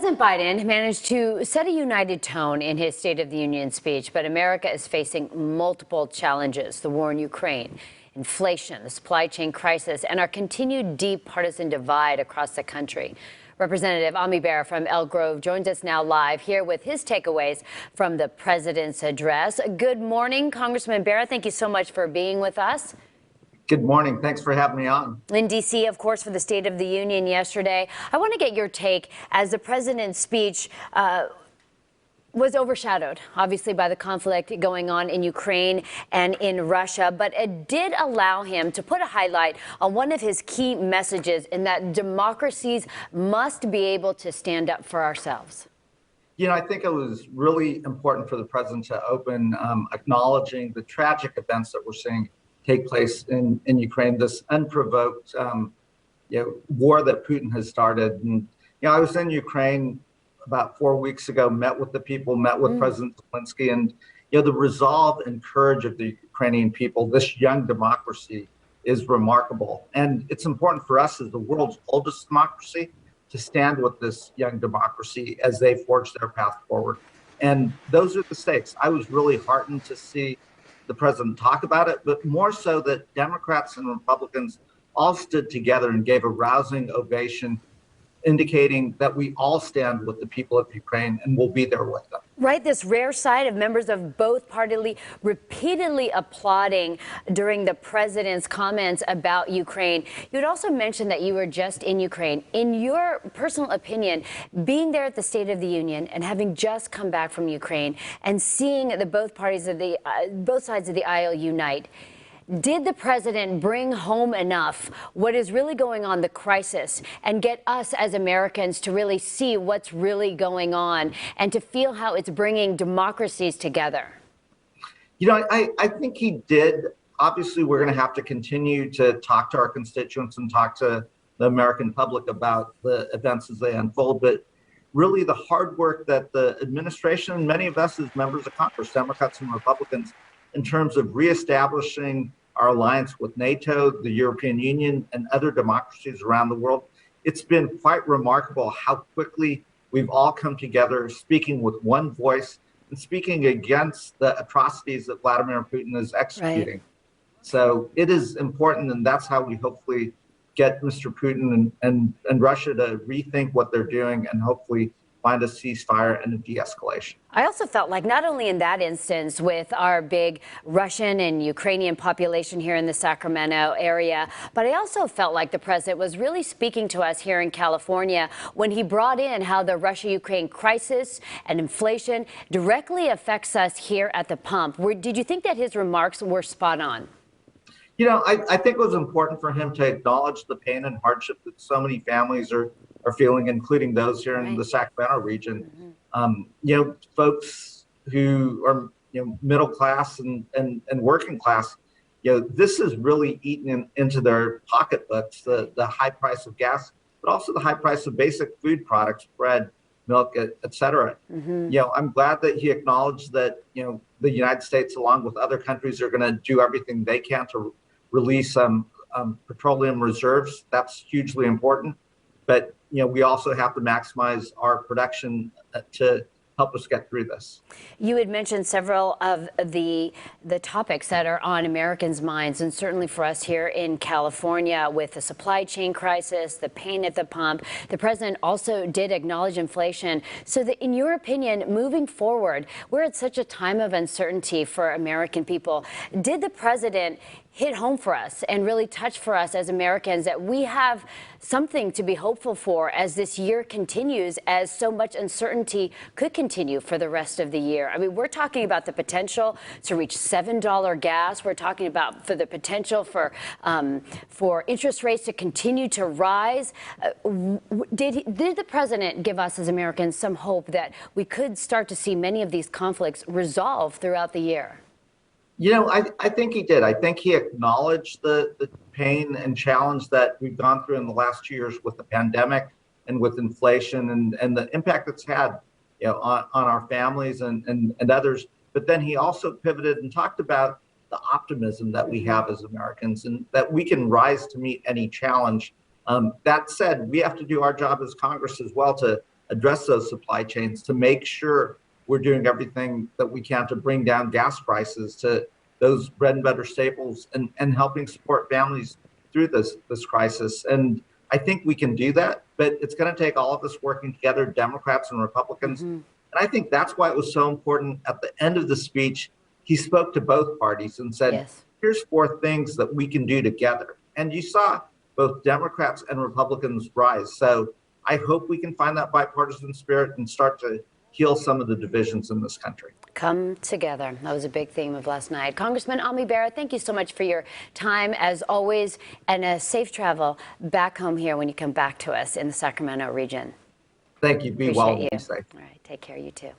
President Biden managed to set a united tone in his State of the Union speech, but America is facing multiple challenges: the war in Ukraine, inflation, the supply chain crisis, and our continued deep partisan divide across the country. Representative Ami Bera from Elk Grove joins us now live here with his takeaways from the president's address. Good morning, Congressman Bera. Thank you so much for being with us. Good morning. Thanks for having me on. In D.C., of course, for the State of the Union yesterday. I want to get your take as the president's speech was overshadowed, obviously, by the conflict going on in Ukraine and in Russia, but it did allow him to put a highlight on one of his key messages, in that democracies must be able to stand up for ourselves. You know, I think it was really important for the president to open acknowledging the tragic events that we're seeing take place in Ukraine, this unprovoked war that Putin has started. And, I was in Ukraine about 4 weeks ago, met with the people, met with President Zelensky, and, the resolve and courage of the Ukrainian people, this young democracy, is remarkable. And it's important for us, as the world's oldest democracy, to stand with this young democracy as they forge their path forward. And those are the stakes. I was really heartened to see the president talk about it, but more so that Democrats and Republicans all stood together and gave a rousing ovation, indicating that we all stand with the people of Ukraine and will be there with them. Right, this rare sight of members of both parties repeatedly applauding during the president's comments about Ukraine. You had also mentioned that you were just in Ukraine. In your personal opinion, being there at the State of the Union and having just come back from Ukraine and seeing the both sides of the aisle unite, did the president bring home enough what is really going on, the crisis, and get us as Americans to really see what's really going on and to feel how it's bringing democracies together? I think he did. Obviously, we're going to have to continue to talk to our constituents and talk to the American public about the events as they unfold. But really, the hard work that the administration and many of us as members of Congress, Democrats and Republicans, in terms of reestablishing our alliance with NATO, the European Union, and other democracies around the world, it's been quite remarkable how quickly we've all come together, speaking with one voice and speaking against the atrocities that Vladimir Putin is executing. Right. So it is important, and that's how we hopefully get Mr. Putin and Russia to rethink what they're doing and hopefully find a ceasefire and a de-escalation. I also felt like not only in that instance with our big Russian and Ukrainian population here in the Sacramento area, but I also felt like the president was really speaking to us here in California when he brought in how the Russia-Ukraine crisis and inflation directly affects us here at the pump. Did you think that his remarks were spot on? I think it was important for him to acknowledge the pain and hardship that so many families are feeling, including those here in the Sacramento region. Folks who are middle class and working class, this is really eaten into their pocketbooks, the high price of gas, but also the high price of basic food products, bread, milk, et cetera. I'm glad that he acknowledged that the United States, along with other countries, are going to do everything they can to release petroleum reserves. That's hugely important. But we also have to maximize our production to help us get through this. You had mentioned several of the topics that are on Americans' minds, and certainly for us here in California with the supply chain crisis, the pain at the pump. The president also did acknowledge inflation. So that, in your opinion, moving forward, we're at such a time of uncertainty for American people. Did the president hit home for us and really touch for us as Americans that we have something to be hopeful for as this year continues, as so much uncertainty could continue for the rest of the year? I mean, we're talking about the potential to reach $7 gas. We're talking about the potential for interest rates to continue to rise. Did the president give us as Americans some hope that we could start to see many of these conflicts resolve throughout the year? I think he did. I think he acknowledged the pain and challenge that we've gone through in the last 2 years with the pandemic and with inflation and the impact it's had on our families and others. But then he also pivoted and talked about the optimism that we have as Americans and that we can rise to meet any challenge. That said, we have to do our job as Congress as well to address those supply chains, to make sure we're doing everything that we can to bring down gas prices to those bread and butter staples, and helping support families through this crisis. And I think we can do that, but it's going to take all of us working together, Democrats and Republicans. And I think that's why it was so important at the end of the speech. He spoke to both parties and said, Yes. here's 4 things that we can do together. And you saw both Democrats and Republicans rise. So I hope we can find that bipartisan spirit and start to heal some of the divisions in this country. Come together. That was a big theme of last night. Congressman Ami Bera, thank you so much for your time, as always, and a safe travel back home here when you come back to us in the Sacramento region. Thank you. Be Appreciate well. you. Be safe. All right. Take care. You too.